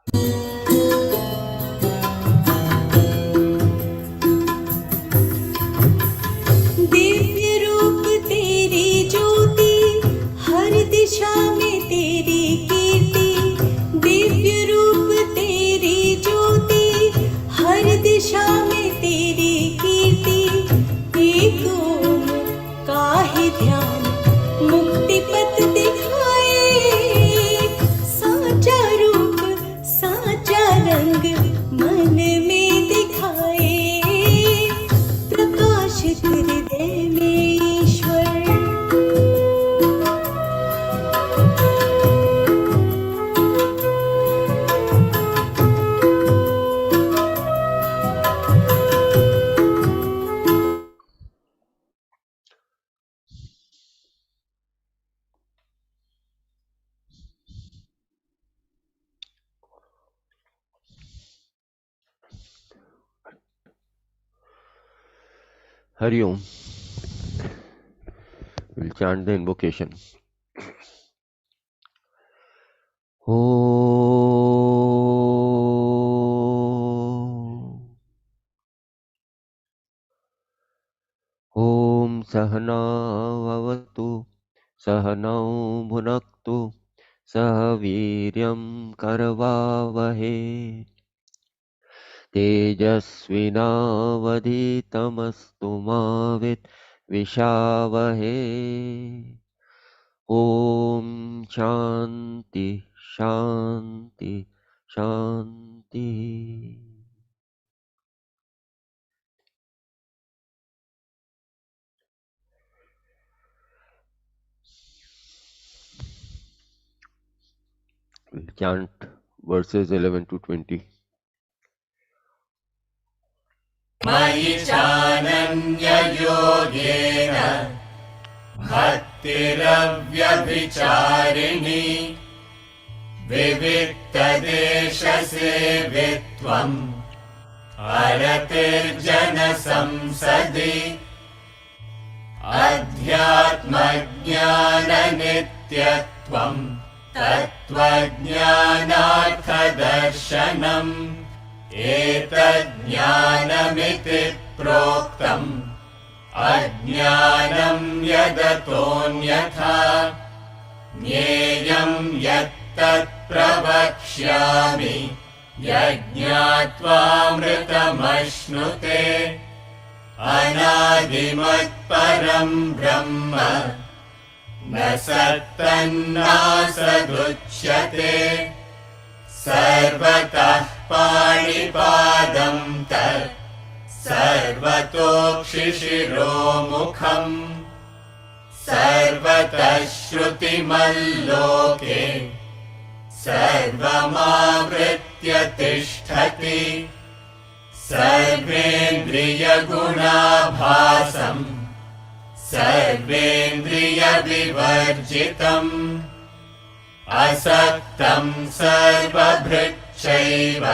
दिव्य रूप तेरी ज्योति, हर दिशा में तेरी कीर्ति। दिव्य रूप तेरी ज्योति, हर दिशा में तेरी कीर्ति। एक ओम का ही ध्यान मुक्ति पथ दिखाए। साचा रूप साचा रंग मन में दिखाए। प्रकाशित हृदय में ईश्वर। Hari Om. We'll chant the invocation. Om Sahana Vavatu Sahanau Bhunaktu Sahaviryam Karavavahe Tejasvinavadhitamastu Mavit Vishavahe. Om Shanti Shanti Shanti. We'll chant verses 11 to 20. मयि चानन्ययोगेन भक्तिरव्यभिचारिणी विविक्तदेशसेवित्वम् अरतिर्जनसंसदि अध्यात्मज्ञाननित्यत्वम् तत्त्वज्ञानार्थदर्शनम् एतज्ज्ञानमिति प्रोक्तम् अज्ञानम् यदतोऽन्यथा ज्ञेयम् यत्तत् प्रवक्ष्यामि यज्ञात्वामृतमश्नुते अनादिमत्परम् ब्रह्म न सत्तन्नासदुच्यते सर्वतः पाणिपादं तत् सर्वतोक्षिशिरोमुखम् सर्वतः श्रुतिमल्लोके सर्वमावृत्य तिष्ठति सर्वेन्द्रियगुणाभासम् सर्वेन्द्रियविवर्जितम् असक्तं सर्वभृच्चैव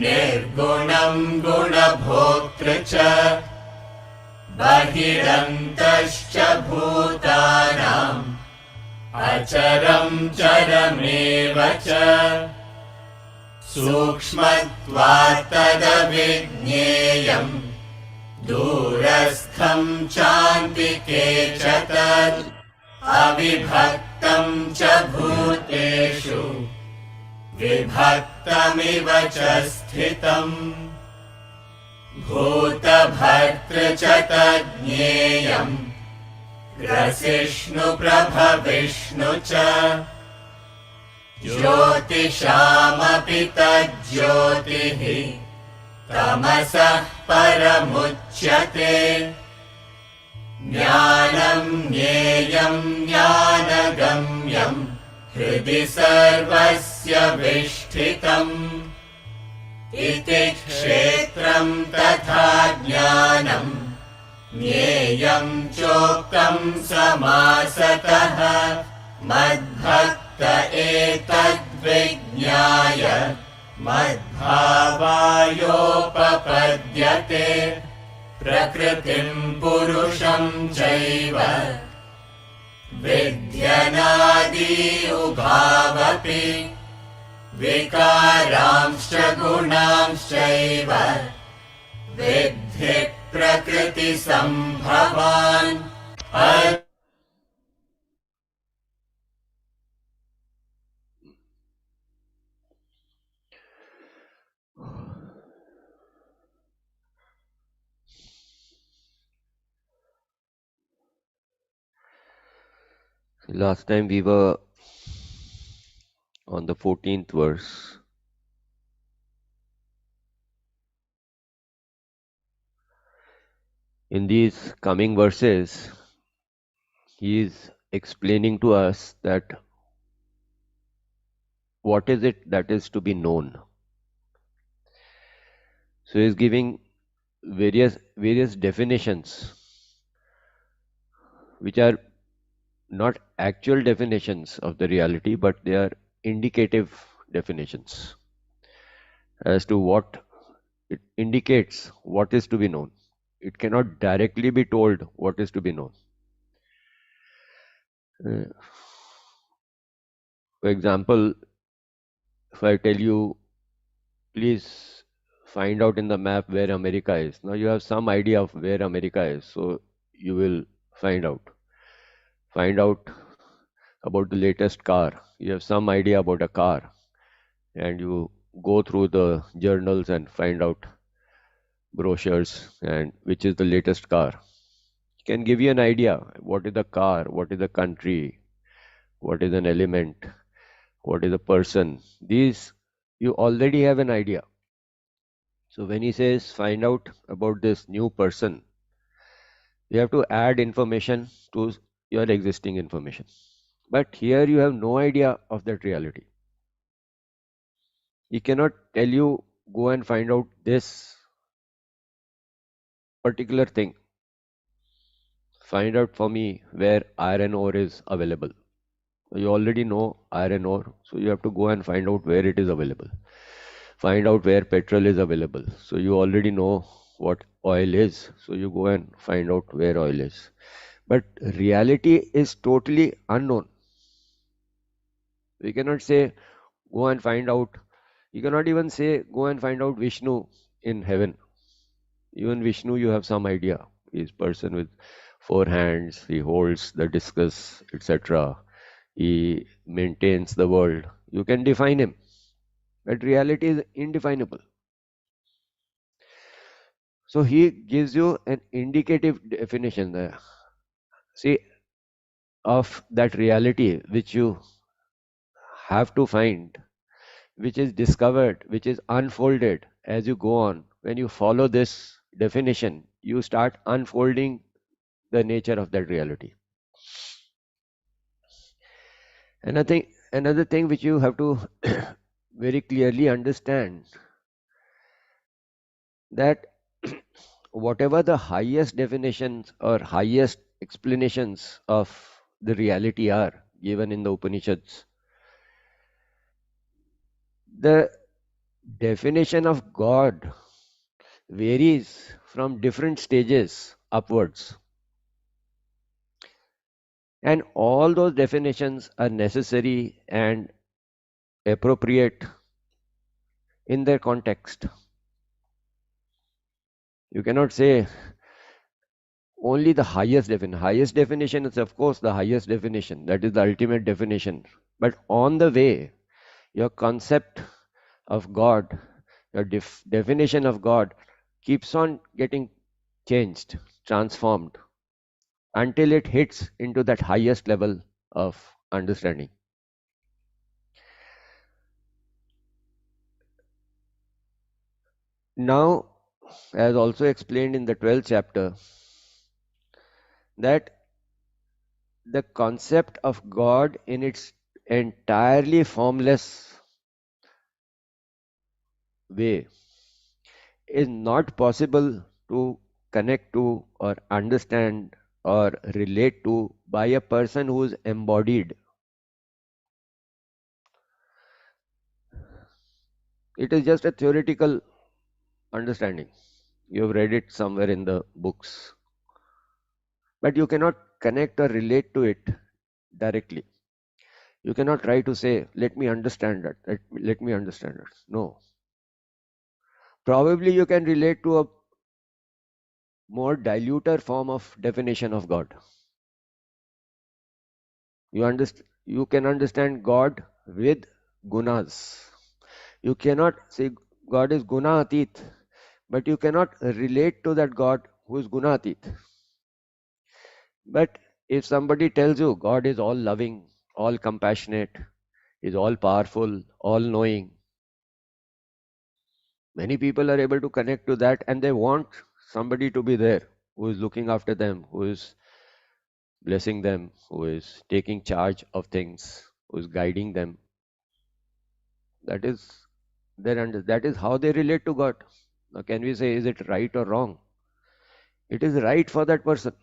निर्गुणं गुणभोक्तृ च बहिरन्तश्च भूतानाम् अचरं चरमेव च सूक्ष्मत्वात् तदविज्ञेयम् दूरस्थं चान्तिके च तत् अविभक्तं च भूतेषु विभक्तमिव च स्थितम् भूतभर्तृ च तज्ज्ञेयम् ग्रसिष्णुप्रभविष्णु च ज्योतिषामपि तज्ज्योतिः तमसः परमुच्यते ज्ञानं ज्ञेयं ज्ञानगम्यं हृदि सर्वस्य विष्ठितम् इति क्षेत्रं तथा ज्ञानं ज्ञेयं चोक्तं समासतः मद्भक्त एतद्विज्ञाय मद्भावायोपपद्यते प्रकृतिं पुरुषं चैव विध्यनादि उभावपि विकारांश्च गुणांश्चैव विद्धि प्रकृतिसम्भवान् Last time we were on the 14th verse. In these coming verses, he is explaining to us that what is it that is to be known. So he is giving various definitions, which are not actual definitions of the reality, but they are indicative definitions as to what it indicates what is to be known. It cannot directly be told what is to be known. For example, if I tell you, please find out in the map where America is. Now you have some idea of where America is, so you will find out. Find out about the latest car. You have some idea about a car, and you go through the journals and find out brochures and which is the latest car. Can give you an idea what is the car, what is the country, what is an element, what is a person. These you already have an idea. So when he says find out about this new person, you have to add information to your existing information. But here you have no idea of that reality. He cannot tell you go and find out this particular thing. Find out for me where iron ore is available. You already know iron ore, so you have to go and find out where it is available. Find out where petrol is available. So you already know what oil is, so you go and find out where oil is. But reality is totally unknown. We cannot say go and find out. You cannot even say go and find out Vishnu in heaven. Even Vishnu, you have some idea. He is person with 4 hands. He holds the discus, etc. He maintains the world. You can define him, but reality is indefinable. So he gives you an indicative definition there. See, of that reality which you have to find, which is discovered, which is unfolded as you go on. When you follow this definition, you start unfolding the nature of that reality. Another thing which you have to very clearly understand, that whatever the highest definitions or highest explanations of the reality are given in the Upanishads, the definition of God varies from different stages upwards. And all those definitions are necessary and appropriate in their context. You cannot say only the highest definition. Highest definition is, of course, the highest definition. That is the ultimate definition. But on the way, your concept of God, your definition of God keeps on getting changed, transformed, until it hits into that highest level of understanding. Now, as also explained in the 12th chapter, that the concept of God in its entirely formless way is not possible to connect to or understand or relate to by a person who is embodied. It is just a theoretical understanding. You have read it somewhere in the books, but you cannot connect or relate to it directly. You cannot try to say, let me understand that. Let me understand that. No. Probably you can relate to a more diluted form of definition of God. You can understand God with gunas. You cannot say God is guna atit, but you cannot relate to that God who is guna atit. But if somebody tells you God is all loving, all compassionate, is all powerful, all knowing, many people are able to connect to that, and they want somebody to be there who is looking after them, who is blessing them, who is taking charge of things, who is guiding them. That is that is how they relate to God. Now, can we say, is it right or wrong? It is right for that person.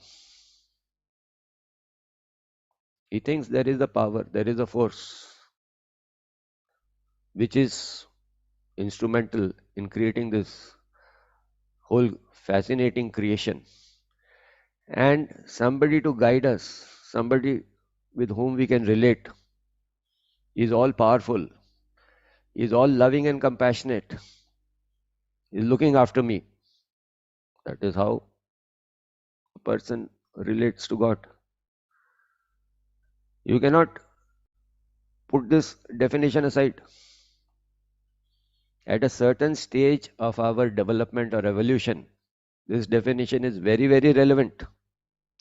He thinks there is a power, there is a force which is instrumental in creating this whole fascinating creation, and somebody to guide us, somebody with whom we can relate, is all powerful, is all loving and compassionate, is looking after me. That is how a person relates to God. You cannot put this definition aside. At a certain stage of our development or evolution, this definition is very, very relevant.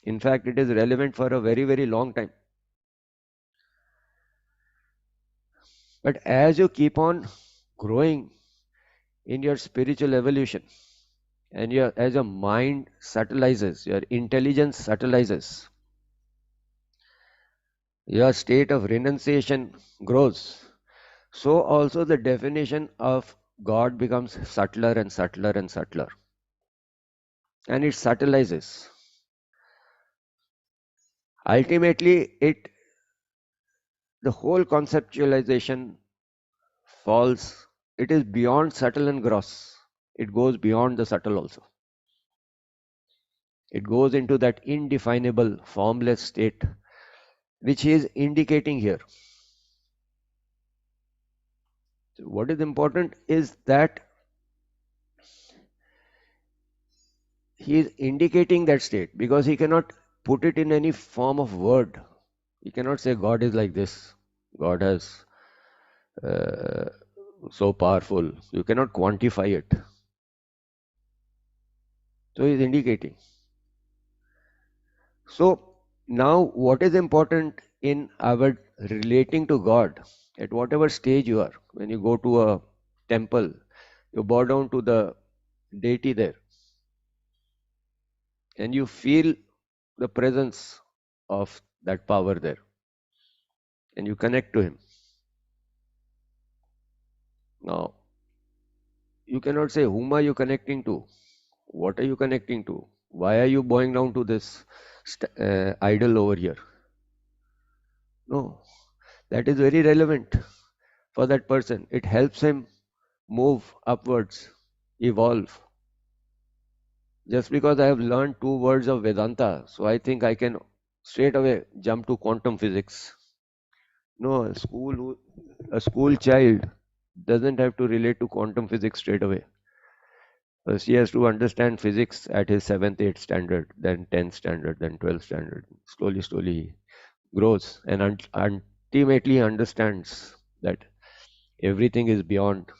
In fact, it is relevant for a very, very long time. But as you keep on growing in your spiritual evolution, and as your mind subtilizes, your intelligence subtilizes, your state of renunciation grows, so also the definition of God becomes subtler and subtler and subtler. And it subtilizes. Ultimately, the whole conceptualization falls, it is beyond subtle and gross. It goes beyond the subtle also. It goes into that indefinable, formless state, which he is indicating here. So what is important is that he is indicating that state, because he cannot put it in any form of word. He cannot say God is like this, God has so powerful. You cannot quantify it. So he is indicating. So now what is important in our relating to God, at whatever stage you are, when you go to a temple, you bow down to the deity there, and you feel the presence of that power there, and you connect to him. Now, you cannot say, whom are you connecting to? What are you connecting to? Why are you bowing down to this idol over here? No, that is very relevant for that person. It helps him move upwards, evolve. Just because I have learned 2 words of Vedanta, so I think I can straight away jump to quantum physics. No, a school child doesn't have to relate to quantum physics straight away. First, he has to understand physics at his 7th, 8th standard, then 10th standard, then 12th standard. Slowly, slowly he grows and ultimately understands that everything is beyond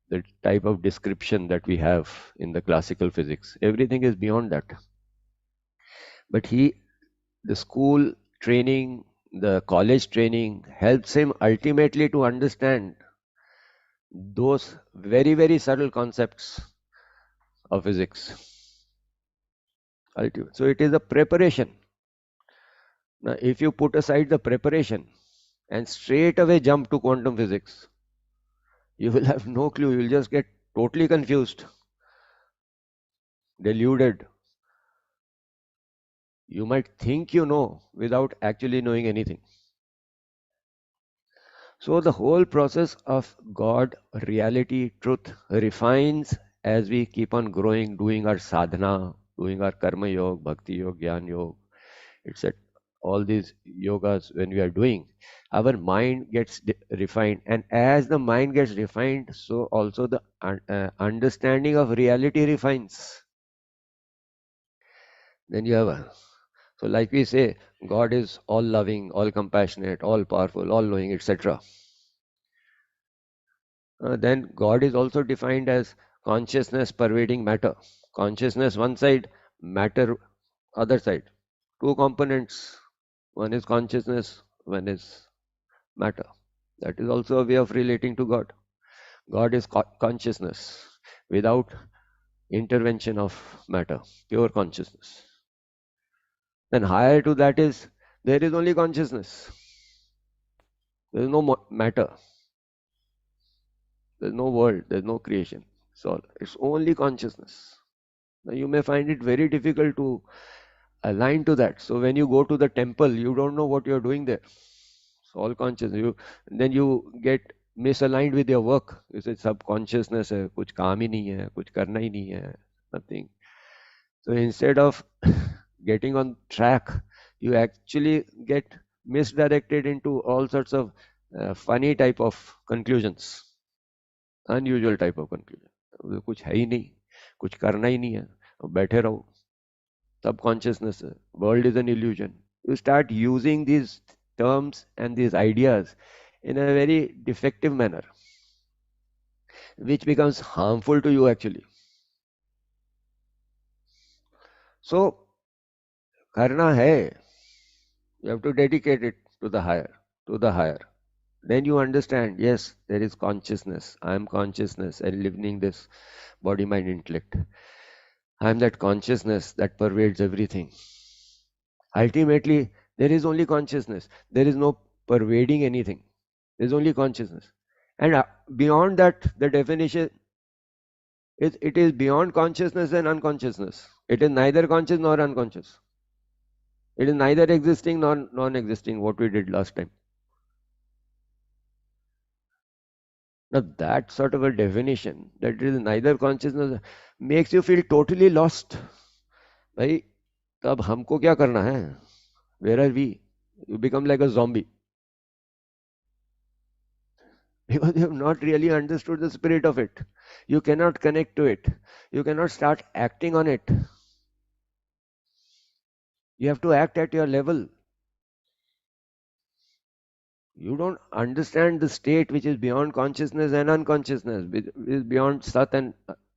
the type of description that we have in the classical physics. Everything is beyond that. But the school training, the college training helps him ultimately to understand those very, very subtle concepts of physics. So it is a preparation. Now, if you put aside the preparation and straight away jump to quantum physics, you will have no clue. You will just get totally confused, deluded. You might think you know without actually knowing anything. So the whole process of God, reality, truth refines as we keep on growing, doing our sadhana, doing our karma yoga, bhakti yoga, jnana yoga, etc. all these yogas when we are doing, our mind gets refined, and as the mind gets refined, so also the understanding of reality refines. Then you have so like we say, God is all loving, all compassionate, all powerful, all knowing, etc. Then God is also defined as consciousness pervading matter. Consciousness one side, matter other side. Two components. One is consciousness, one is matter. That is also a way of relating to God. God is consciousness without intervention of matter, pure consciousness. Then higher to that is there is only consciousness. There is no matter. There is no world. There is no creation. So it's only consciousness. Now you may find it very difficult to align to that. So when you go to the temple, you don't know what you're doing there. It's all conscious. Then you get misaligned with your work. You say subconsciousness है, कुछ काम ही नहीं है, कुछ करना ही नहीं है, nothing. So instead of getting on track, you actually get misdirected into all sorts of funny type of conclusions, unusual type of conclusion. कुछ है ही नहीं, कुछ करना ही नहीं है, बैठे रहो. Subconsciousness, world is an illusion. You start using these terms and these ideas in a very defective manner, which becomes harmful to you actually. So, karna hai, you have to dedicate it to the higher, to the higher. Then you understand, yes, there is consciousness. I am consciousness and living this body, mind, intellect. I am that consciousness that pervades everything. Ultimately, there is only consciousness. There is no pervading anything. There is only consciousness. And beyond that, the definition is it is beyond consciousness and unconsciousness. It is neither conscious nor unconscious. It is neither existing nor non-existing, what we did last time. Now that sort of a definition, that it is neither consciousness, makes you feel totally lost. भाई तब हमको क्या करना है? Where are we? You become like a zombie. Because you have not really understood the spirit of it. You cannot connect to it. You cannot start acting on it. You have to act at your level. You don't understand the state which is beyond consciousness and unconsciousness, which is beyond Sat and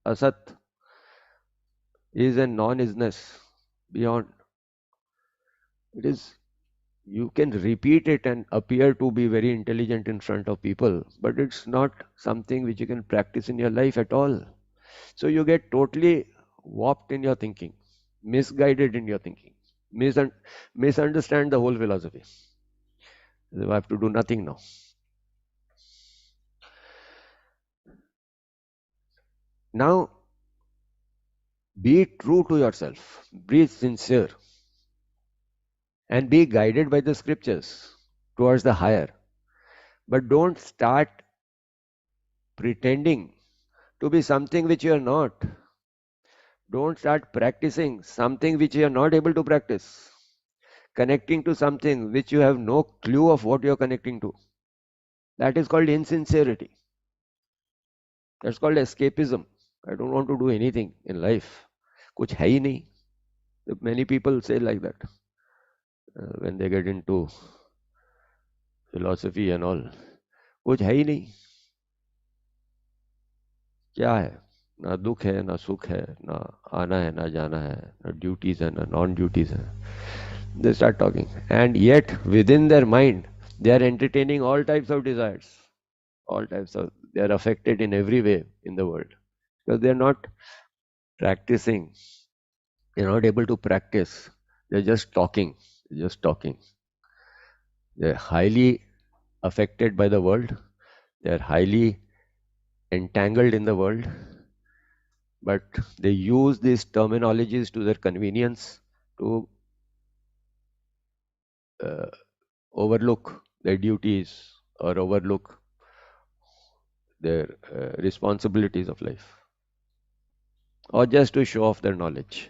Asat, is and non-isness, beyond. It is, you can repeat it and appear to be very intelligent in front of people, but it's not something which you can practice in your life at all. So you get totally warped in your thinking, misguided in your thinking, misunderstand the whole philosophy. I have to do nothing now. Now, be true to yourself, be sincere, and be guided by the scriptures towards the higher. But don't start pretending to be something which you are not. Don't start practicing something which you are not able to practice. Connecting to something which you have no clue of what you are connecting to. That is called insincerity. That's called escapism. I don't want to do anything in life. Kuch hai hi nahi. Many people say like that when they get into philosophy and all. कुछ है ही नहीं. क्या है? ना दुख है, ना सुख है, ना आना है, ना जाना है, ना ड्यूटीज है, ना नॉन ड्यूटीज है. They start talking, and yet within their mind they are entertaining all types of desires, all types of, they are affected in every way in the world because they are not practicing, they are not able to practice, they are just talking, they are highly affected by the world, they are highly entangled in the world, but they use these terminologies to their convenience to overlook their duties or overlook their responsibilities of life, or just to show off their knowledge.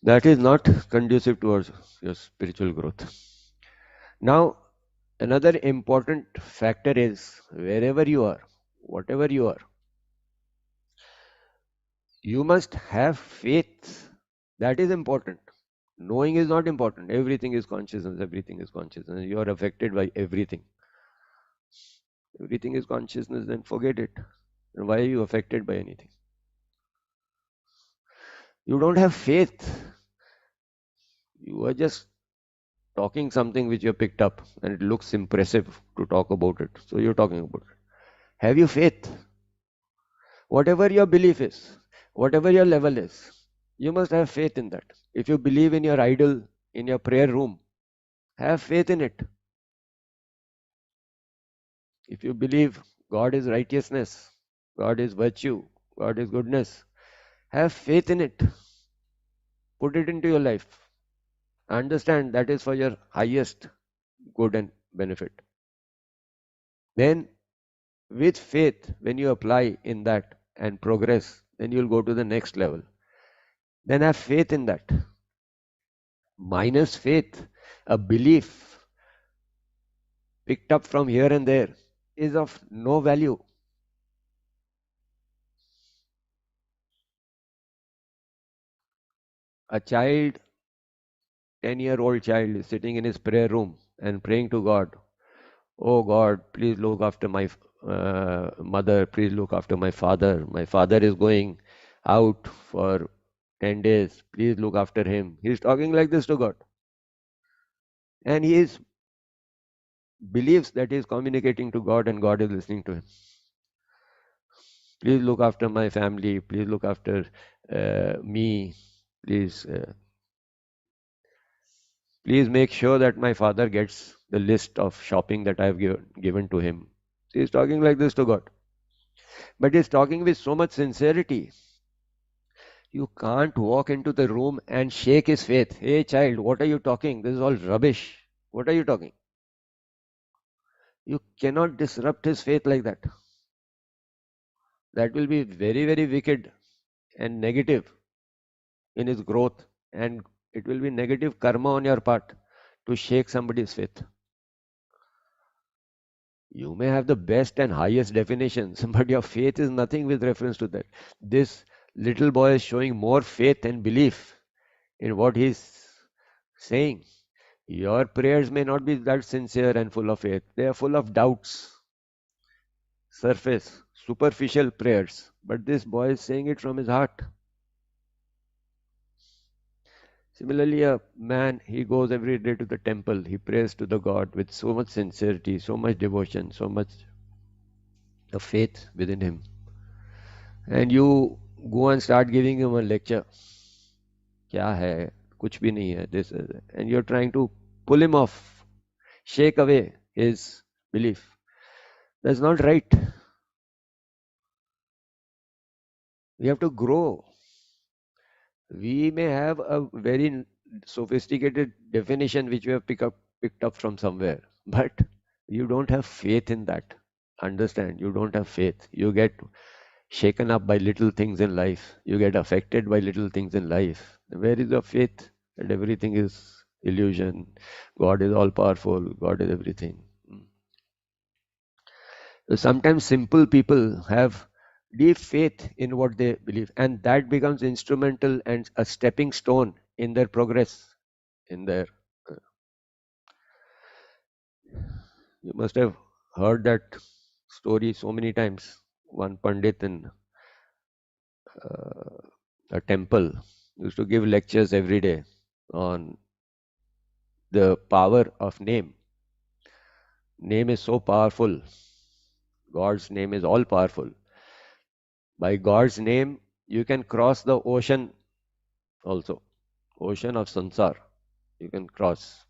That is not conducive towards your spiritual growth. Now, another important factor is wherever you are, whatever you are, you must have faith. That is important. Knowing is not important. Everything is consciousness. Everything is consciousness. You are affected by everything. Everything is consciousness, then forget it. And why are you affected by anything? You don't have faith. You are just talking something which you have picked up and it looks impressive to talk about it. So you're talking about it. Have you faith? Whatever your belief is, whatever your level is, you must have faith in that. If you believe in your idol in your prayer room, have faith in it. If you believe God is righteousness, God is virtue, God is goodness, have faith in it. Put it into your life. Understand that is for your highest good and benefit. Then, with faith, when you apply in that and progress, then you'll go to the next level. Then have faith in that. Minus faith, a belief picked up from here and there is of no value. A child, 10-year-old child, is sitting in his prayer room and praying to God, oh God, please look after my mother, please look after my father. My father is going out for 10 days, please look after him. He's talking like this to God. And he believes that he is communicating to God and God is listening to him. Please look after my family, please look after me, please make sure that my father gets the list of shopping that I have given to him. So he's talking like this to God. But he's talking with so much sincerity. You can't walk into the room and shake his faith. Hey child, what are you talking? This is all rubbish. What are you talking? You cannot disrupt his faith like that. That will be very, very wicked and negative in his growth, and it will be negative karma on your part to shake somebody's faith. You may have the best and highest definitions, but your faith is nothing with reference to that. This little boy is showing more faith and belief in what he's saying. Your prayers may not be that sincere and full of faith. They are full of doubts, surface, superficial prayers. But this boy is saying it from his heart. Similarly, a man, he goes every day to the temple. He prays to the God with so much sincerity, so much devotion, so much of faith within him. And you go and start giving him a lecture. क्या है? कुछ भी नहीं है. This is, and you're trying to pull him off, shake away his belief. That's not right. We have to grow. We may have a very sophisticated definition which we have picked up from somewhere, but you don't have faith in that. Understand? You don't have faith. You get shaken up by little things in life. You get affected by little things in life. Where is your faith that everything is illusion? God is all powerful. God is everything. So sometimes simple people have deep faith in what they believe, and that becomes instrumental and a stepping stone in their progress. In their, you must have heard that story so many times. One Pandit in a temple used to give lectures every day on the power of name. Name is so powerful. God's name is all powerful. By God's name, you can cross the ocean also. Ocean of sansar. You can cross.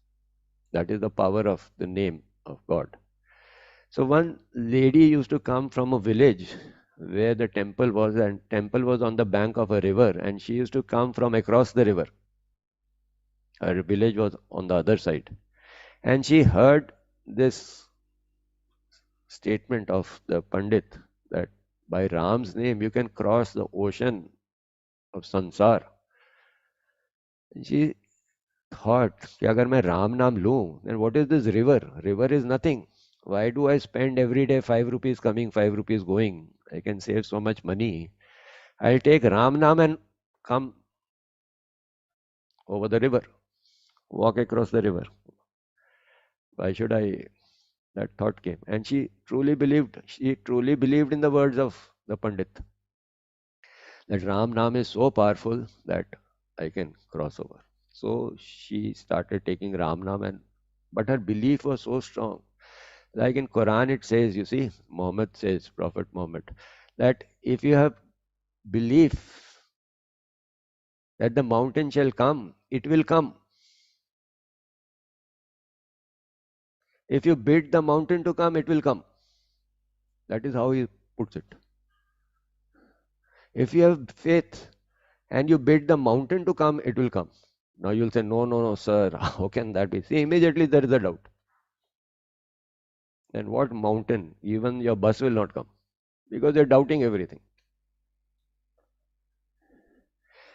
That is the power of the name of God. So one lady used to come from a village where the temple was, and temple was on the bank of a river, and she used to come from across the river. Her village was on the other side. And she heard this statement of the Pandit that by Ram's name you can cross the ocean of sansar. And she thought, कि अगर मैं राम नाम लूं, then what is this river? River is nothing. Why do I spend every day 5 rupees coming, 5 rupees going? I can save so much money. I'll take Ram Nam and come over the river, walk across the river. Why should I? That thought came. And she truly believed in the words of the Pandit that Ram Nam is so powerful that I can cross over. So she started taking Ram Nam, but her belief was so strong. Like in Quran it says, you see, Muhammad says, Prophet Muhammad, that if you have belief that the mountain shall come, it will come. If you bid the mountain to come, it will come. That is how he puts it. If you have faith and you bid the mountain to come, it will come. Now you'll say, no, no, no, sir, how can that be? See, immediately there is a doubt. And what mountain? Even your bus will not come because you're doubting everything.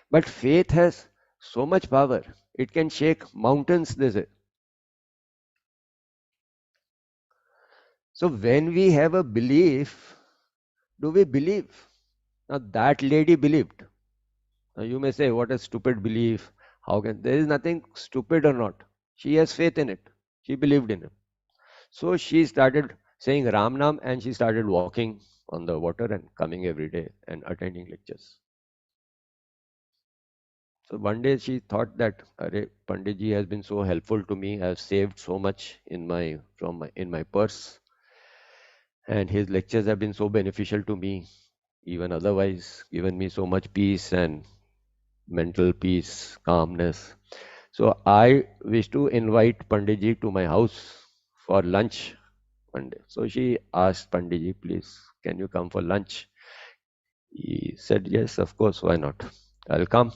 But faith has so much power, it can shake mountains, they say. So when we have a belief, do we believe? Now that lady believed. Now you may say, what a stupid belief. How can there is nothing stupid or not? She has faith in it. She believed in it. So she started saying Ram Nam and she started walking on the water and coming every day and attending lectures. So one day she thought that Arey, Panditji has been so helpful to me. I have saved so much in my purse, and his lectures have been so beneficial to me. Even otherwise, given me so much peace and mental peace, calmness. So I wish to invite Panditji to my house for lunch one day. So she asked Panditji, please, can you come for lunch? He said, yes, of course, why not? I'll come.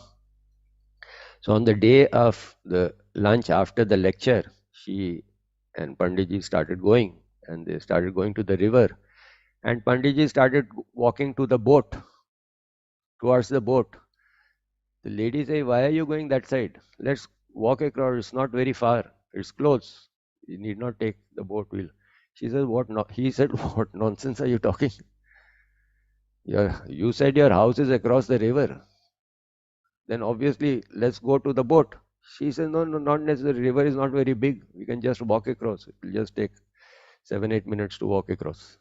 So on the day of the lunch after the lecture, she and Panditji started going and they started going to the river. And Panditji started walking to the boat, towards the boat. The lady say, why are you going that side? Let's walk across. It's not very far. It's close. You need not take the boat wheel. She says, what no? He said, what nonsense are you talking? You said your house is across the river. Then obviously, let's go to the boat. She says, no, no, not necessary. River is not very big. We can just walk across. It will just take 7-8 minutes to walk across.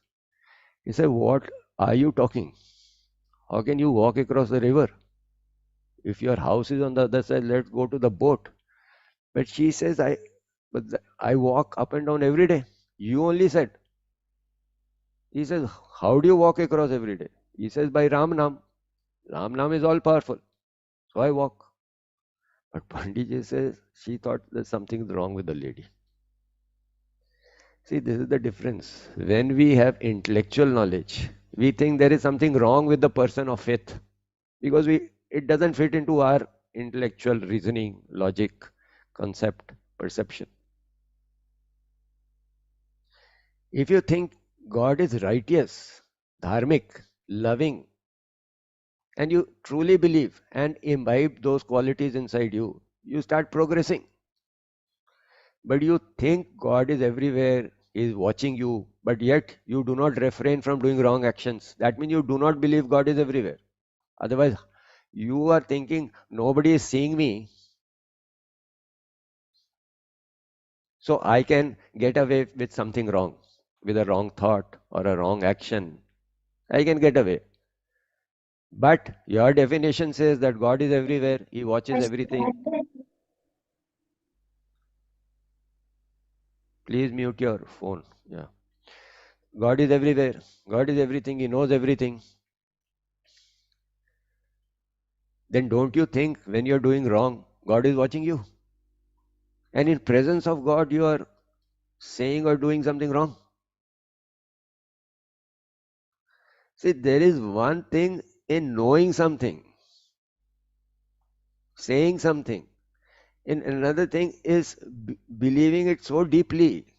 He said, what are you talking? How can you walk across the river? If your house is on the other side, let's go to the boat. But she says, I walk up and down every day. You only said. He says, how do you walk across every day? He says, by Ram Nam. Ram Nam is all powerful. So I walk. But Panditji says, she thought there's something wrong with the lady. See, this is the difference. When we have intellectual knowledge, we think there is something wrong with the person of faith because it doesn't fit into our intellectual reasoning, logic, concept, perception. If you think God is righteous, dharmic, loving, and you truly believe and imbibe those qualities inside you, you start progressing. But you think God is everywhere, He is watching you, but yet you do not refrain from doing wrong actions. That means you do not believe God is everywhere. Otherwise, you are thinking nobody is seeing me, so I can get away with something wrong, with a wrong thought or a wrong action. I can get away. But your definition says that God is everywhere, He watches everything. Please mute your phone. Yeah. God is everywhere. God is everything. He knows everything. Then don't you think when you're doing wrong, God is watching you? And in presence of God, you are saying or doing something wrong. See, there is one thing in knowing something, saying something. And another thing is believing it so deeply,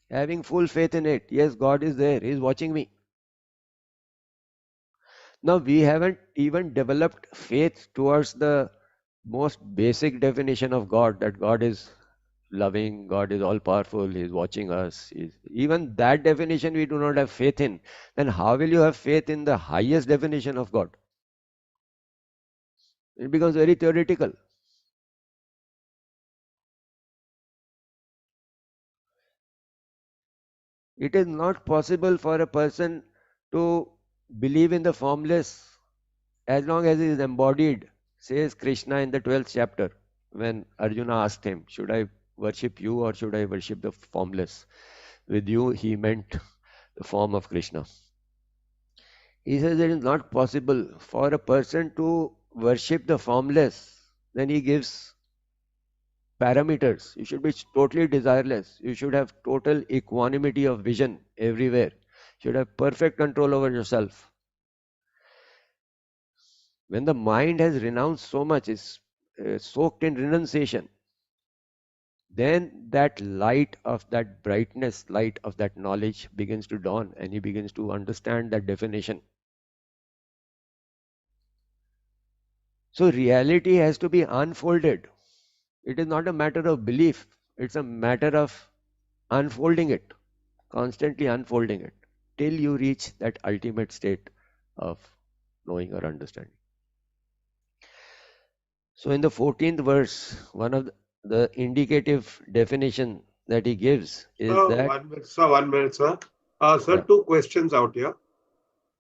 having full faith in it. Yes, God is there. He is watching me. Now, we haven't even developed faith towards the most basic definition of God, that God is loving, God is all powerful, He is watching us. Even that definition we do not have faith in. Then how will you have faith in the highest definition of God? It becomes very theoretical. It is not possible for a person to believe in the formless as long as he is embodied, says Krishna in the 12th chapter, when Arjuna asked him, should I worship you or should I worship the formless? With you, he meant the form of Krishna. He says it is not possible for a person to worship the formless. Then he gives parameters. You should be totally desireless. You should have total equanimity of vision everywhere. You should have perfect control over yourself. When the mind has renounced so much, is soaked in renunciation, then that light of that brightness, light of that knowledge begins to dawn, and he begins to understand that definition. So reality has to be unfolded. It is not a matter of belief, it's a matter of unfolding it, constantly unfolding it, till you reach that ultimate state of knowing or understanding. So in the 14th verse, one of the indicative definition that he gives is that 1 minute, sir. 1 minute, sir. Sir, yeah, two questions out here.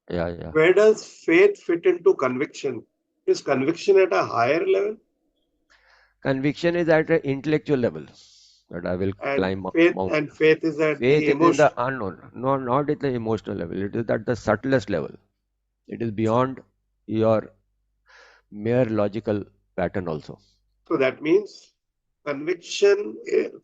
yeah. Where does faith fit into conviction? Is conviction at a higher level? Conviction is at an intellectual level, that I will And climb up faith mount. and faith is at Faith the is in emotion. the unknown, no, not at the emotional level. It is at the subtlest level. It is beyond your mere logical pattern also. So that means conviction,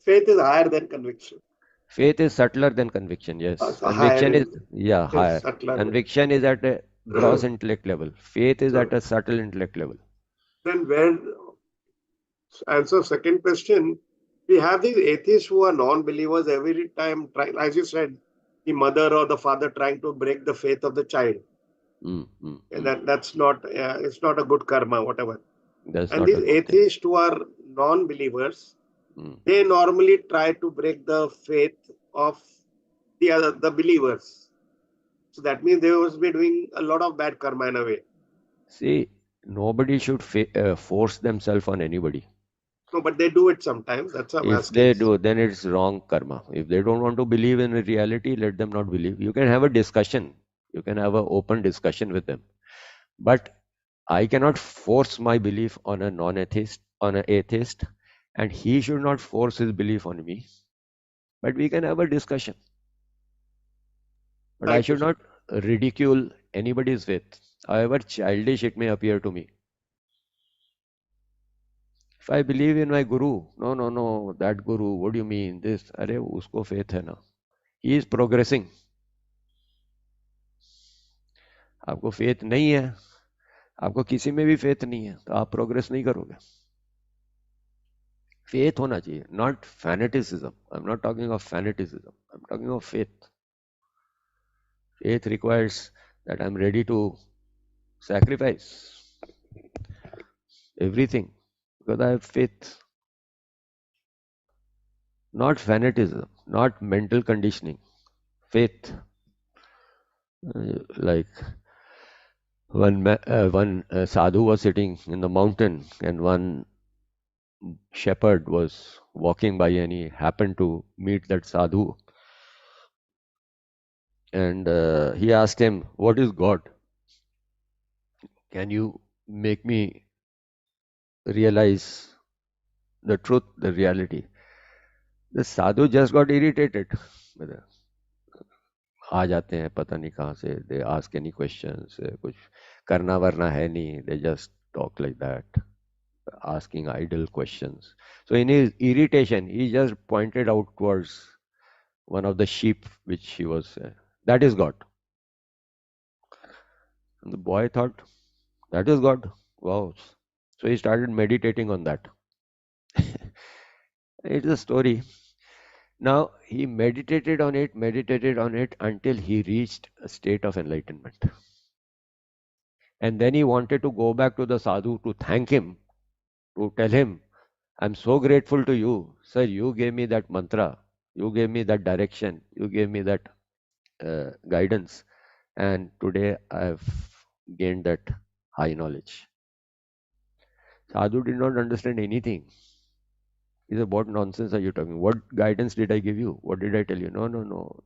faith is higher than conviction. Faith is subtler than conviction, yes. So higher Conviction is, is higher. subtler. Conviction is at a gross intellect level. Faith is at a subtle intellect level. Then where, answer second question, we have these atheists who are non-believers every time, as you said, the mother or the father trying to break the faith of the child. And that's not, it's not a good karma, whatever. That's And not these a good thing. atheists who are non-believers, they normally try to break the faith of the believers. So that means they must be doing a lot of bad karma in a way. See, nobody should force themselves on anybody. No, but they do it sometimes. That's what I'm If asking. they do, then it's wrong karma. If they don't want to believe in reality, let them not believe. You can have a discussion. You can have an open discussion with them. But I cannot force my belief on a non-atheist, on an atheist, and he should not force his belief on me. But we can have a discussion. But I Thank you, should sir. not ridicule anybody's faith, however childish it may appear to me. If I believe in my guru, no, that guru, what do you mean? This, अरे उसको faith है ना. He is progressing. आपको faith नहीं है, आपको किसी में भी faith नहीं है, तो आप progress नहीं करोगे. Faith होना चाहिए, not fanaticism. I'm not talking of fanaticism. I'm talking of faith. Faith requires that I'm ready to sacrifice everything because I have faith. Not fanatism, not mental conditioning. Faith. Like one sadhu was sitting in the mountain, and one shepherd was walking by, and he happened to meet that sadhu. And he asked him, "What is God? Can you make me realize the truth, the reality?" The sadhu just got irritated. आ जाते हैं पता नहीं कहाँ से, they ask any questions, कुछ करना वरना है नहीं, they just talk like that, asking idle questions. So in his irritation, he just pointed out towards one of the sheep which he was, that is God. And the boy thought, that is God? Wow. So he started meditating on that. It's a story. Now he meditated on it until he reached a state of enlightenment. And then he wanted to go back to the sadhu to thank him. to tell him, I'm so grateful to you, sir. You gave me that mantra, you gave me that direction, you gave me that guidance, and today I've gained that high knowledge. Sadhu did not understand anything. He said, what nonsense are you talking? What guidance did I give you? What did I tell you? No, no, no.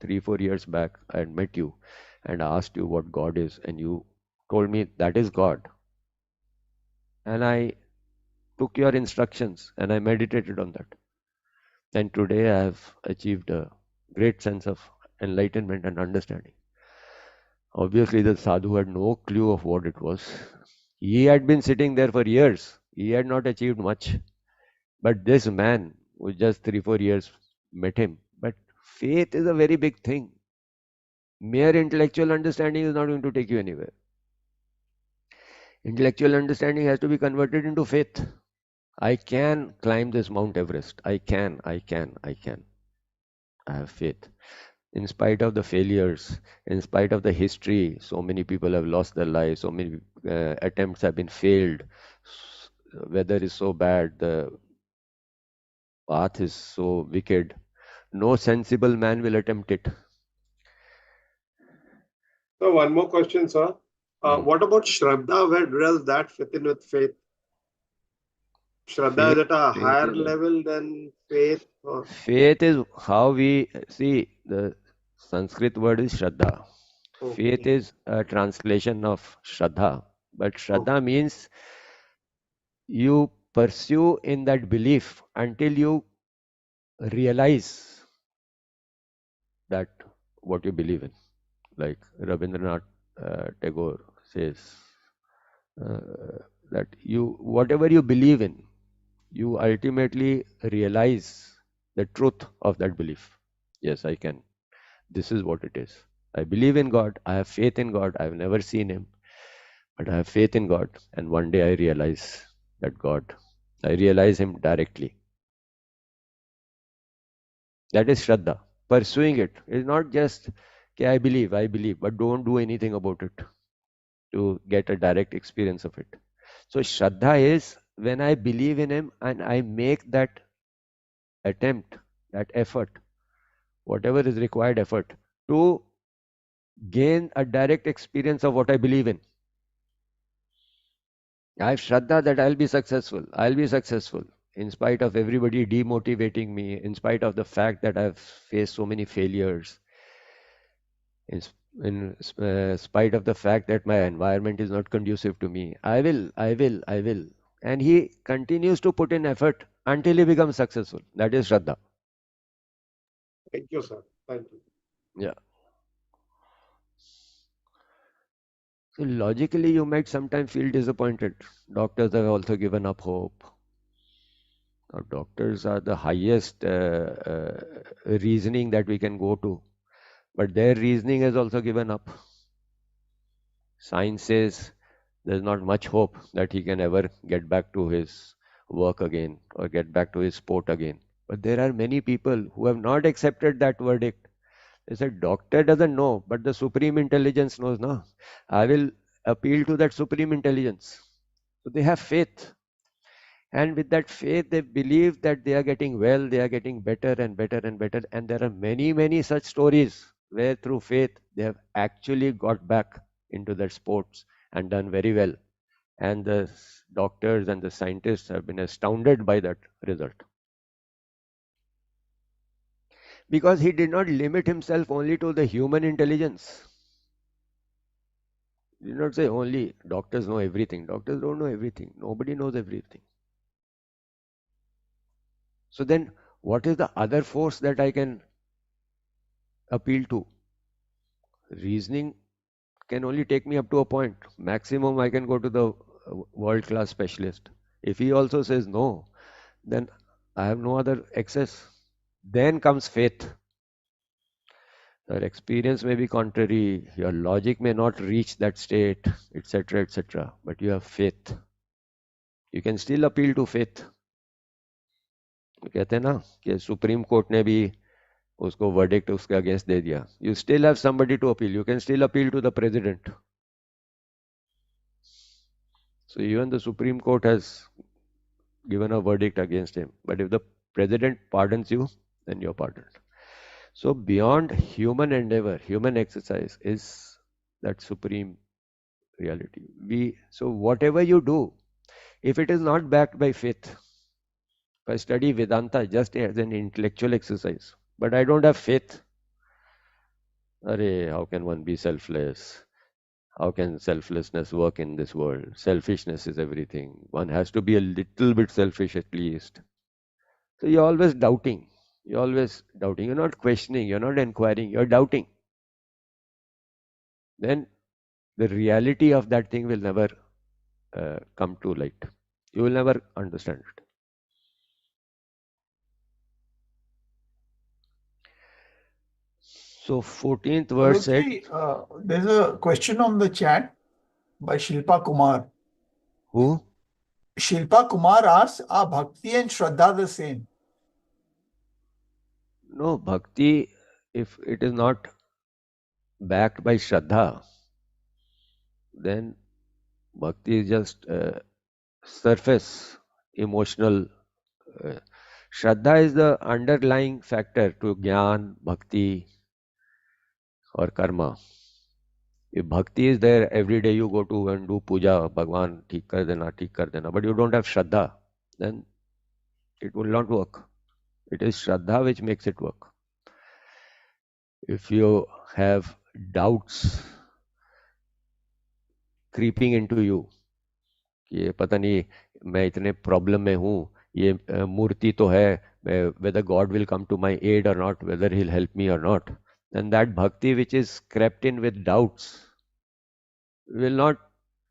3-4 years back, I had met you and I asked you what God is, and you told me that is God. And I took your instructions and I meditated on that. And today I have achieved a great sense of enlightenment and understanding. Obviously, the sadhu had no clue of what it was. He had been sitting there for years. He had not achieved much. But this man, who just 3-4 years met him. But faith is a very big thing. Mere intellectual understanding is not going to take you anywhere. Intellectual understanding has to be converted into faith. I can climb this Mount Everest. I can. I have faith. In spite of the failures, in spite of the history, so many people have lost their lives, so many attempts have been failed. Weather is so bad, the path is so wicked. No sensible man will attempt it. So one more question, sir. What about Shraddha? Where does that fit in with faith? Shraddha is Faith, at a faith higher is a level than faith? Or... Faith is how we see the Sanskrit word is Shraddha. Faith Okay. is a translation of Shraddha, but Shraddha Okay. means you pursue in that belief until you realize that what you believe in. Like Rabindranath Tagore says uh, that whatever you believe in, you ultimately realize the truth of that belief. Yes, I can. This is what it is. I believe in God. I have faith in God. I've never seen Him, but I have faith in God. And one day I realize that I realize Him directly. That is Shraddha. Pursuing it is not just, okay, I believe, but don't do anything about it to get a direct experience of it. So Shraddha is when I believe in Him and I make that attempt, that effort, whatever is required effort to gain a direct experience of what I believe in. I have Shraddha that I'll be successful. I'll be successful in spite of everybody demotivating me, in spite of the fact that I've faced so many failures, in, in spite of the fact that my environment is not conducive to me. I will. And he continues to put in effort until he becomes successful. That is Shraddha. Thank you, sir. Thank you. Yeah. So logically, you might sometimes feel disappointed. Doctors have also given up hope. Now, doctors are the highest reasoning that we can go to, but their reasoning has also given up. Science says there's not much hope that he can ever get back to his work again or get back to his sport again. But there are many people who have not accepted that verdict. They said, doctor doesn't know, but the supreme intelligence knows. No, I will appeal to that supreme intelligence. So they have faith. And with that faith, they believe that they are getting well, they are getting better and better and better. And there are many, many such stories where through faith, they have actually got back into their sports and done very well. And the doctors and the scientists have been astounded by that result. Because he did not limit himself only to the human intelligence. He did not say only doctors know everything. Doctors don't know everything. Nobody knows everything. So then, what is the other force that I can appeal to? Reasoning can only take me up to a point. Maximum, I can go to the world-class specialist. If he also says no, then I have no other access. Then comes faith. Your experience may be contrary, your logic may not reach that state, etc., but you have faith. You can still appeal to faith. कहते हैं ना कि supreme court ने भी उसको verdict उसके against they दिया. You still have somebody to appeal. You can still appeal to the president. So even the Supreme Court has given a verdict against him. But if the president pardons you, then you're pardoned. So beyond human endeavor, human exercise is that supreme reality. So whatever you do, if it is not backed by faith, if I study Vedanta just as an intellectual exercise, but I don't have faith, Arey, how can one be selfless? How can selflessness work in this world? Selfishness is everything. One has to be a little bit selfish at least. So you're always doubting. You're always doubting. You're not questioning. You're not inquiring. You're doubting. Then the reality of that thing will never come to light. You will never understand it. So 14th verse said, Alokji, there's a question on the chat by Shilpa Kumar. who? Shilpa Kumar asks, are bhakti and shraddha the same? No, bhakti, if it is not backed by shraddha, then bhakti is just surface emotional. Shraddha is the underlying factor to jnana, bhakti, or karma. If bhakti is there, every day you go to and do puja, Bhagwan, theek kar dena, but you don't have shraddha, then it will not work. It is shraddha which makes it work. If you have doubts creeping into you, कि ये पता नहीं मैं इतने problem में हूँ, ये मूर्ति तो है, whether God will come to my aid or not, whether he'll help me or not, then that bhakti which is crept in with doubts will not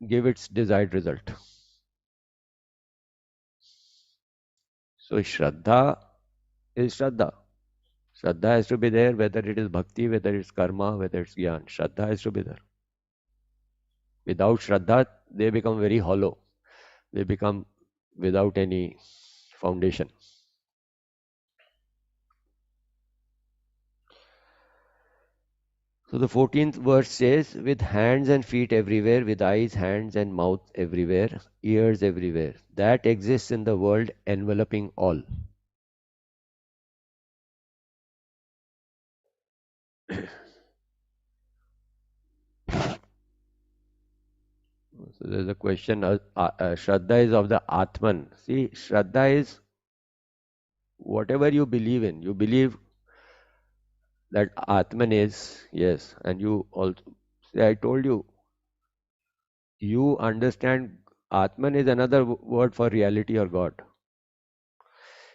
give its desired result. So Shraddha is Shraddha. Shraddha has to be there, whether it is bhakti, whether it's karma, whether it's gyan. Shraddha has to be there. Without Shraddha, they become very hollow. They become without any foundation. So the 14th verse says, with hands and feet everywhere, with eyes, hands and mouth everywhere, ears everywhere. That exists in the world enveloping all. So there's a question, Shraddha is of the Atman. See, Shraddha is whatever you believe in. You believe that Atman is, yes, and you also, see, I told you, you understand Atman is another word for reality or God.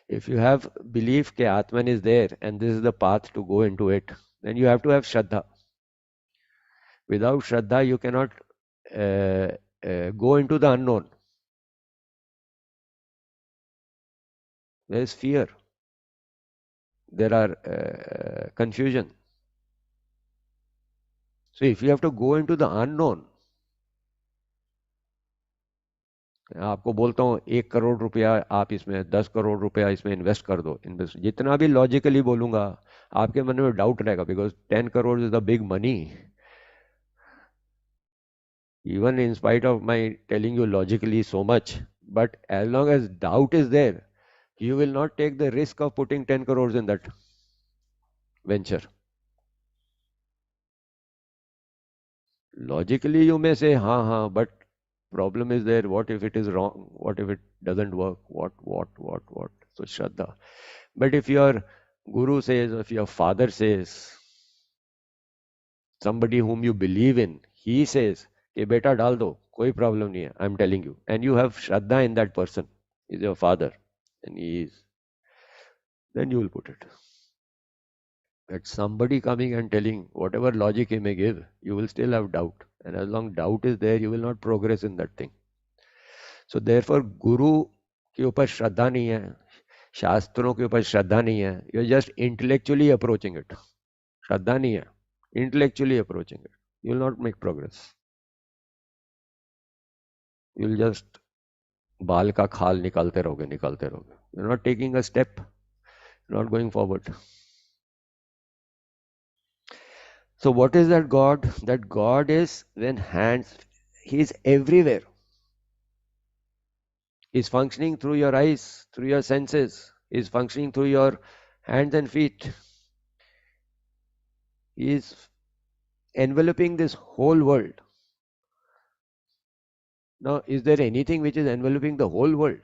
If you have belief that Atman is there and this is the path to go into it, then you have to have Shraddha. Without Shraddha, you cannot go into the unknown. There is fear. There are confusion. So if you have to go into the unknown, आपको बोलता हूँ 1 करोड़ रुपया आप इसमें 10 करोड़ रुपया इसमें invest कर दो, इन्वेस्ट जितना भी लॉजिकली बोलूंगा आपके मन में डाउट रहेगा, because 10 crore is the big money. Even in spite of my telling you logically so much, but as long as doubt is there, you will not take the risk of putting 10 crores in that venture. Logically, you may say, ha, but problem is there. What if it is wrong? What if it doesn't work? What? So, Shraddha. But if your guru says, if your father says, somebody whom you believe in, he says, कि बेटा डाल दो, कोई problem नहीं है, I'm telling you. And you have Shraddha in that person, is your father, and he is, then you will put it. But somebody coming and telling whatever logic he may give, you will still have doubt. And as long doubt is there, you will not progress in that thing. So therefore, Guru के ऊपर श्रद्धा नहीं है, शास्त्रों के ऊपर श्रद्धा नहीं है, you're just intellectually approaching it. श्रद्धा नहीं है, intellectually approaching it. You will not make progress. You will just बाल का खाल निकालते रहोगे. You're not taking a step, you're not going forward. So what is that God? That God is when hands, He is everywhere. is functioning through your eyes, through your senses, is functioning through your hands and feet. He is enveloping this whole world. Now, is there anything which is enveloping the whole world?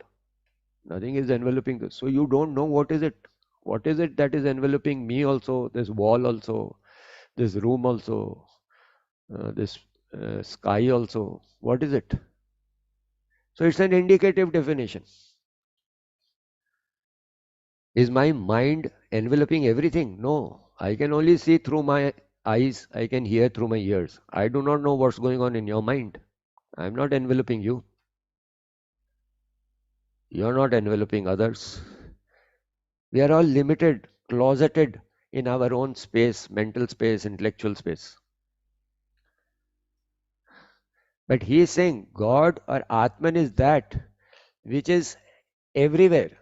Nothing is enveloping this. So you don't know what is it. What is it that is enveloping me also, this wall also, this room also, this sky also? What is it? So it's an indicative definition. Is my mind enveloping everything? No. I can only see through my eyes. I can hear through my ears. I do not know what's going on in your mind. I'm not enveloping you. You're not enveloping others. We are all limited, closeted in our own space, mental space, intellectual space. But he is saying God or Atman is that which is everywhere.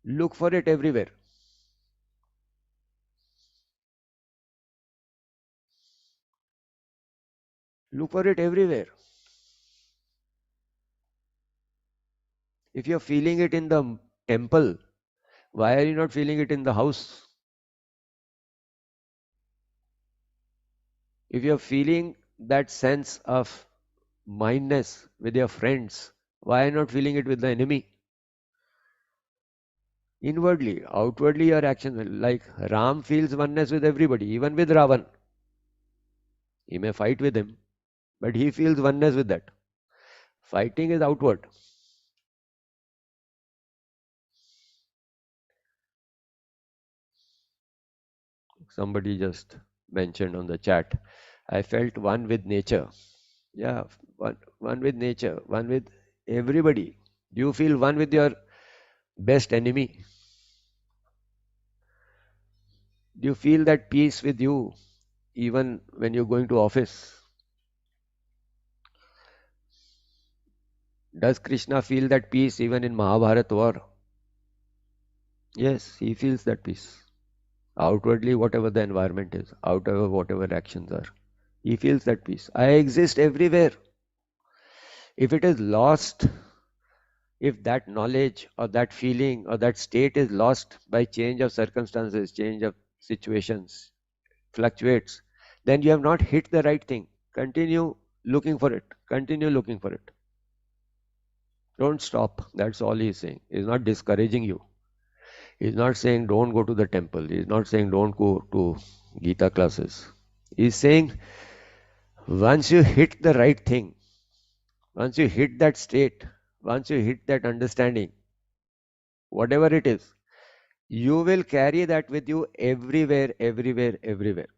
Look for it everywhere. Look for it everywhere. If you're feeling it in the temple, why are you not feeling it in the house? If you're feeling that sense of mindness with your friends, why are you not feeling it with the enemy? Inwardly, outwardly, your actions, like Ram feels oneness with everybody, even with Ravan. He may fight with him, but he feels oneness with that. Fighting is outward. Somebody just mentioned on the chat, I felt one with nature. Yeah, one with nature, one with everybody. Do you feel one with your best enemy? Do you feel that peace with you even when you're going to office? Does Krishna feel that peace even in Mahabharata war? Yes, he feels that peace. Outwardly, whatever the environment is, outward, whatever actions are, he feels that peace. I exist everywhere. If it is lost, if that knowledge or that feeling or that state is lost by change of circumstances, change of situations, fluctuates, then you have not hit the right thing. Continue looking for it. Continue looking for it. Don't stop. That's all he's saying. He's not discouraging you. He's not saying don't go to the temple. He's not saying don't go to Gita classes. He's saying once you hit the right thing, once you hit that state, once you hit that understanding, whatever it is, you will carry that with you everywhere, everywhere, everywhere.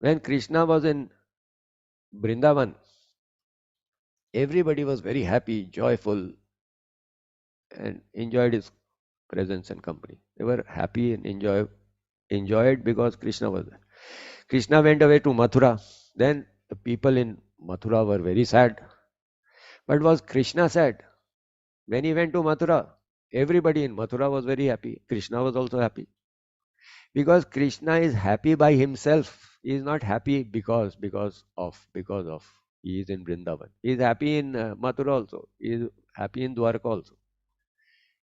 When Krishna was in Brindavan, everybody was very happy, joyful, and enjoyed his presence and company. They were happy and enjoyed because Krishna was there. Krishna went away to Mathura. Then the people in Mathura were very sad. But was Krishna sad? When he went to Mathura, everybody in Mathura was very happy. Krishna was also happy. Because Krishna is happy by himself. He is not happy because of. He is in Vrindavan. He is happy in Mathura also. He is happy in Dwarka also.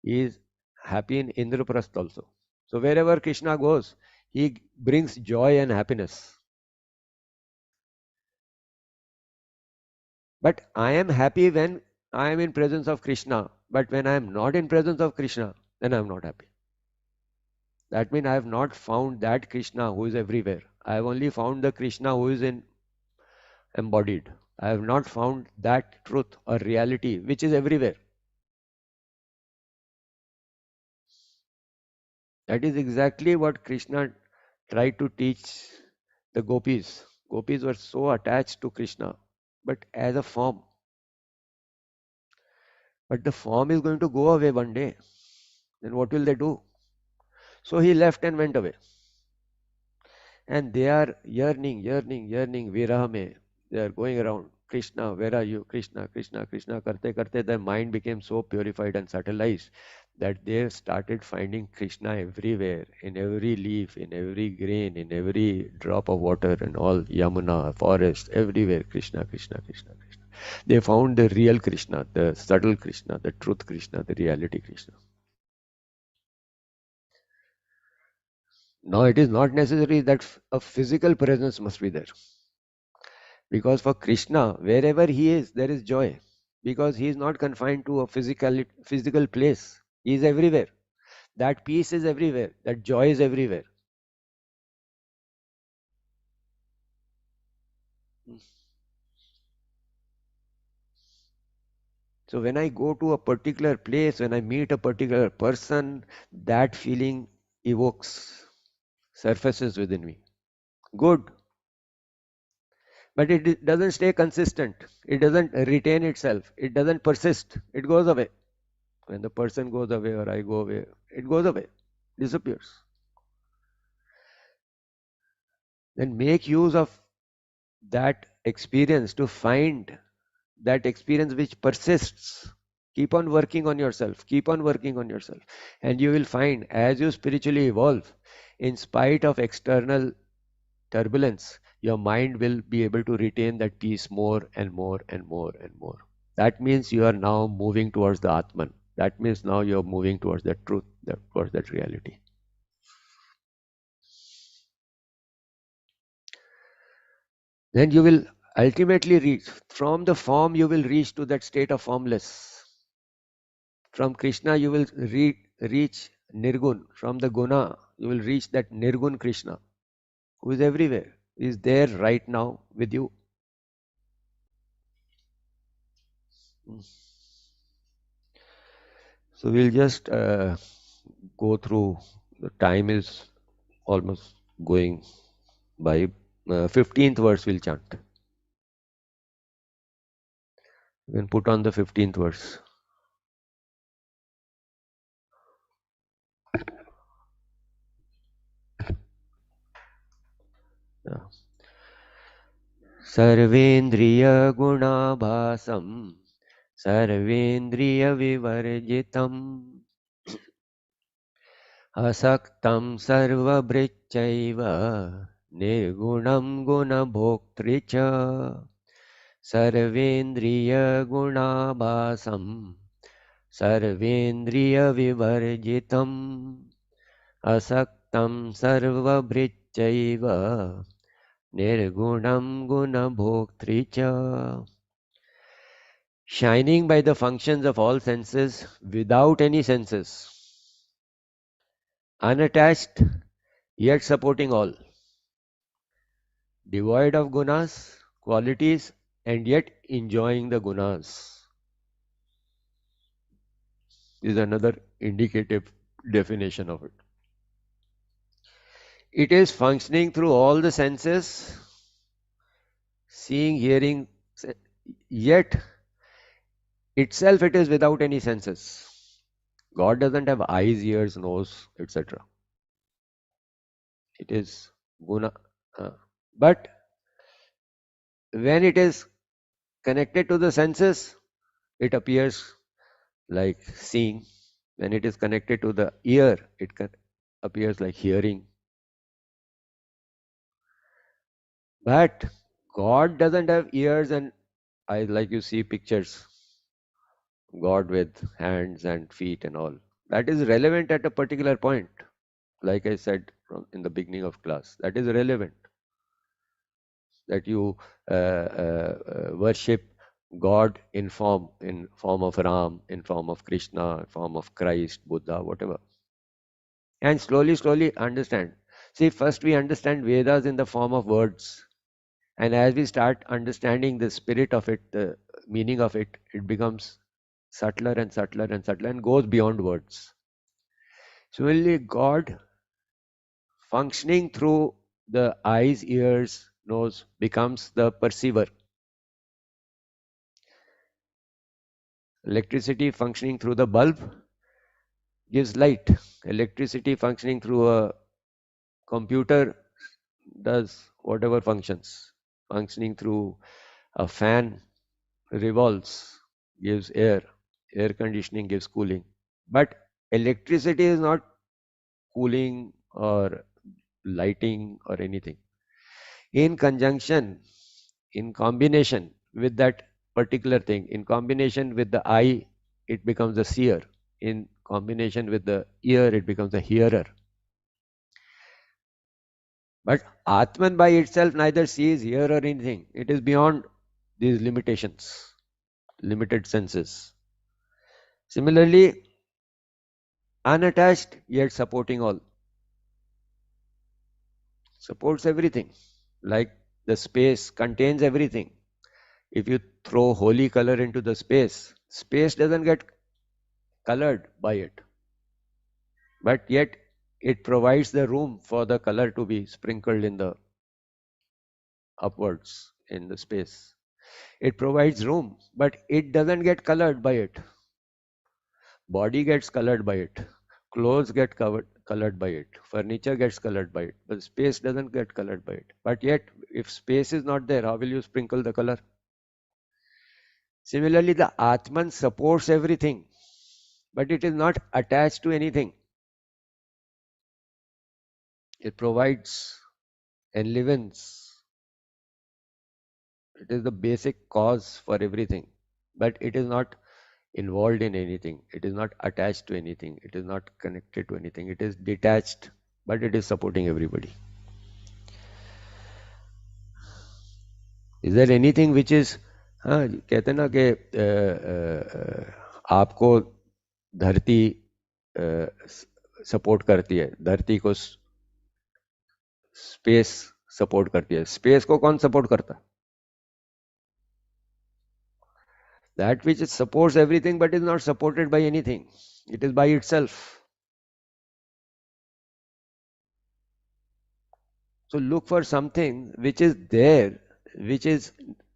He is happy in Indraprastha also. So wherever Krishna goes, he brings joy and happiness. But I am happy when I am in presence of Krishna. But when I am not in presence of Krishna, then I am not happy. That means I have not found that Krishna who is everywhere. I have only found the Krishna who is in embodied. I have not found that truth or reality which is everywhere. That is exactly what Krishna tried to teach the gopis. Gopis were so attached to Krishna, but as a form. But the form is going to go away one day. Then what will they do? So he left and went away. And they are yearning, viraha mein. They are going around. Krishna, where are you? Krishna, Krishna, Krishna. Karte, karte, their mind became so purified and subtilized that they have started finding Krishna everywhere, in every leaf, in every grain, in every drop of water, and all Yamuna, forest, everywhere, Krishna, Krishna, Krishna, Krishna. They found the real Krishna, the subtle Krishna, the truth Krishna, the reality Krishna. Now, it is not necessary that a physical presence must be there. Because for Krishna, wherever he is, there is joy. Because he is not confined to a physical place. He is everywhere. That peace is everywhere. That joy is everywhere. So when I go to a particular place, when I meet a particular person, that feeling evokes, surfaces within me. Good. But it doesn't stay consistent. It doesn't retain itself. It doesn't persist. It goes away. When the person goes away or I go away, it goes away, disappears. Then make use of that experience to find that experience which persists. Keep on working on yourself. Keep on working on yourself. And you will find as you spiritually evolve, in spite of external turbulence, your mind will be able to retain that peace more and more and more and more. That means you are now moving towards the Atman. That means now you are moving towards that truth, towards that reality. Then you will ultimately reach, from the form you will reach to that state of formless. From Krishna you will reach Nirgun. From the Guna you will reach that Nirgun Krishna, who is everywhere, is there right now with you. So we'll just go through, the time is almost going by. 15th verse we'll chant. You can put on the 15th verse. Yeah. Sarvendriya gunabhasam sarvendriya vivarjitam asaktam sarvabhrichaiva nirgunam gunabhoktri cha sarvendriya gunabhasam sarvendriya vivarjitam asaktam sarvabhrichaiva nirgunam gunabhoktri cha. Shining by the functions of all senses without any senses, unattached yet supporting all, devoid of gunas, qualities, and yet enjoying the gunas, is another indicative definition of it. It is functioning through all the senses, seeing, hearing, yet itself it is without any senses. God doesn't have eyes, ears, nose, etc. It is guna. But when it is connected to the senses, it appears like seeing. When it is connected to the ear, it appears like hearing. But God doesn't have ears and eyes, like you see pictures. God with hands and feet and all. That is relevant at a particular point. Like I said in the beginning of class, that is relevant. That you worship God in form of Ram, in form of Krishna, in form of Christ, Buddha, whatever. And slowly understand. See, first we understand Vedas in the form of words. And as we start understanding the spirit of it, the meaning of it, it becomes subtler and subtler and subtler and goes beyond words. Similarly, God functioning through the eyes, ears, nose becomes the perceiver. Electricity functioning through the bulb gives light. Electricity functioning through a computer does whatever functions. Functioning through a fan revolves, gives air. Air conditioning gives cooling. But electricity is not cooling or lighting or anything. In conjunction, in combination with that particular thing, in combination with the eye, it becomes a seer. In combination with the ear, it becomes a hearer. But Atman by itself neither sees, hears, or anything. It is beyond these limitations, limited senses. Similarly, unattached yet supporting all. Supports everything. Like the space contains everything. If you throw holy color into the space, space doesn't get colored by it. But yet it provides the room for the color to be sprinkled in the upwards in the space. It provides room, but it doesn't get colored by it. Body gets colored by it. Clothes get colored by it. Furniture gets colored by it. But space doesn't get colored by it. But yet, if space is not there, how will you sprinkle the color? Similarly, the Atman supports everything, but it is not attached to anything. It provides enlivens. It is the basic cause for everything, but it is not involved in anything. It is not attached to anything. It is not connected to anything. It is detached, but it is supporting everybody. Is there anything which is, हाँ कहते ना कि आपको धरती support करती है, धरती को स्पेस सपोर्ट करती है, स्पेस को कौन सपोर्ट करता है? That which supports everything but is not supported by anything. It is by itself. So look for something which is there, which is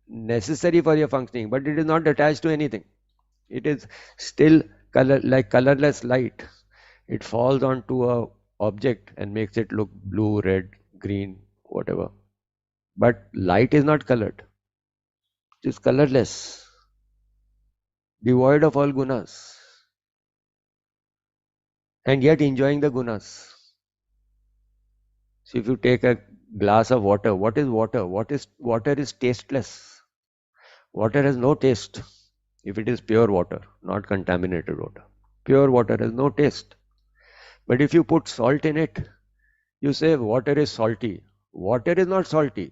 necessary for your functioning, but it is not attached to anything. It is still like colorless light. It falls onto a object and makes it look blue, red, green, whatever. But light is not colored. It is colorless, devoid of all gunas, and yet enjoying the gunas. So if you take a glass of water, what is water? Water is tasteless. Water has no taste. If it is pure water, not contaminated water. Pure water has no taste. But if you put salt in it, you say water is salty. Water is not salty.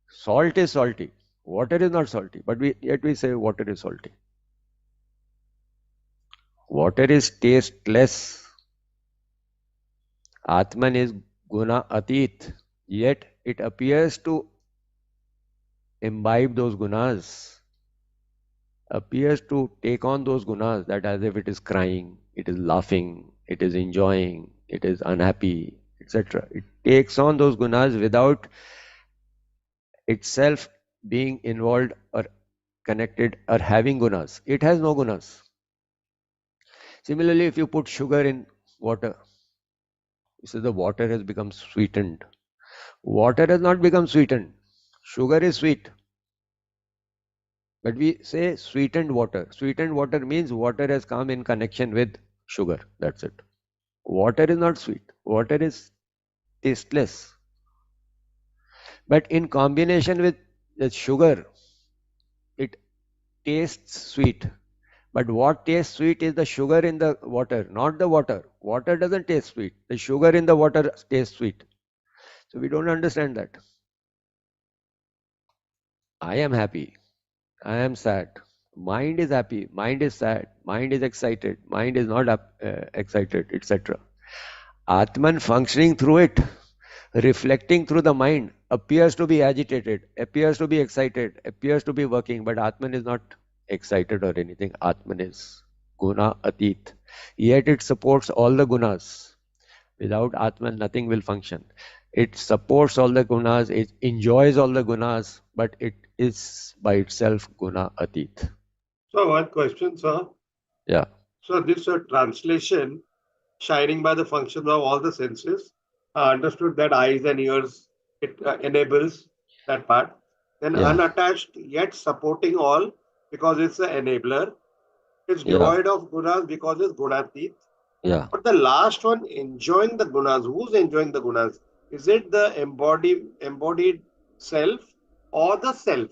Salt is salty. Water is not salty. But yet we say water is salty. Water is tasteless. Atman is guna atit. Yet it appears to imbibe those gunas, appears to take on those gunas, that as if it is crying, it is laughing, it is enjoying, it is unhappy, etc. It takes on those gunas without itself being involved or connected or having gunas. It has no gunas. Similarly, if you put sugar in water, you say the water has become sweetened. Water has not become sweetened. Sugar is sweet. But we say sweetened water. Sweetened water means water has come in connection with sugar. That's it. Water is not sweet. Water is tasteless. But in combination with the sugar, it tastes sweet. But what tastes sweet is the sugar in the water, not the water. Water doesn't taste sweet. The sugar in the water tastes sweet. So we don't understand that. I am happy. I am sad. Mind is happy. Mind is sad. Mind is excited. Mind is not excited, etc. Atman functioning through it, reflecting through the mind, appears to be agitated, appears to be excited, appears to be working, but Atman is not excited or anything. Atman is guna atit. Yet it supports all the gunas. Without Atman, nothing will function. It supports all the gunas, it enjoys all the gunas, but it is by itself guna atit. So one question, sir. Yeah. So this translation, shining by the functions of all the senses, understood that eyes and ears, it enables that part. Then Yeah. unattached yet supporting all, because it's an enabler. It's Yeah. devoid of gunas because it's gunatit. Yeah. But the last one, enjoying the gunas. Who's enjoying the gunas? Is it the embodied self or the self?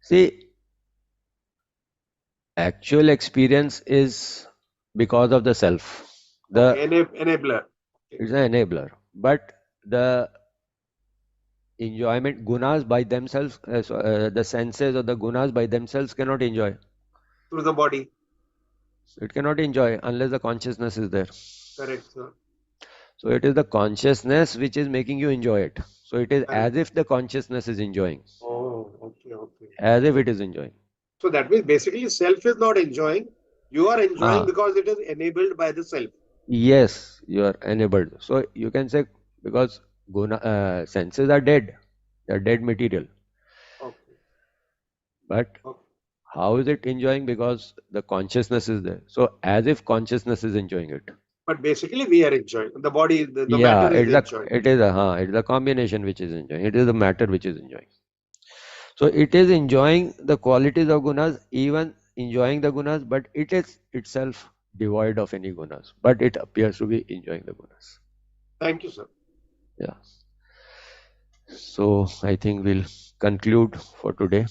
See, actual experience is because of the self. Okay, The enabler. Okay. It's an enabler. But the enjoyment gunas by themselves, the senses or the gunas by themselves cannot enjoy. Through the body. It cannot enjoy unless the consciousness is there. Correct, sir. So it is the consciousness which is making you enjoy it. So it is Correct. as if the consciousness is enjoying, Oh, okay, okay. as if it is enjoying. So that means basically self is not enjoying. You are enjoying Ah, because it is enabled by the self. yes, you are enabled. So you can say because senses are dead, they are dead material. Okay. But Okay. how is it enjoying? Because the consciousness is there. So as if consciousness is enjoying it. But basically we are enjoying. The body, the Yeah, matter is enjoying. it is a combination which is enjoying. It is the matter which is enjoying. So it is enjoying the qualities of gunas, even enjoying the gunas, but it is itself devoid of any gunas. But it appears to be enjoying the gunas. Thank you, sir. Yeah. So I think we'll conclude for today.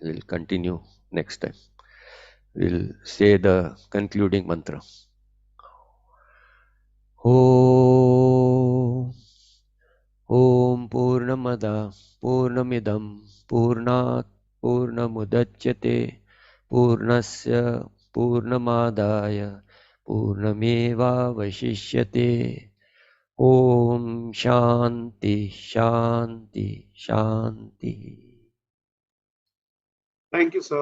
We'll continue next time. We'll say the concluding mantra. Om Om Purnamada Purnamidam Purnat Purnamudachyate Purnasya Purnamadaya Purnameva Vashishyate Om Shanti Shanti Shanti. Thank you, sir.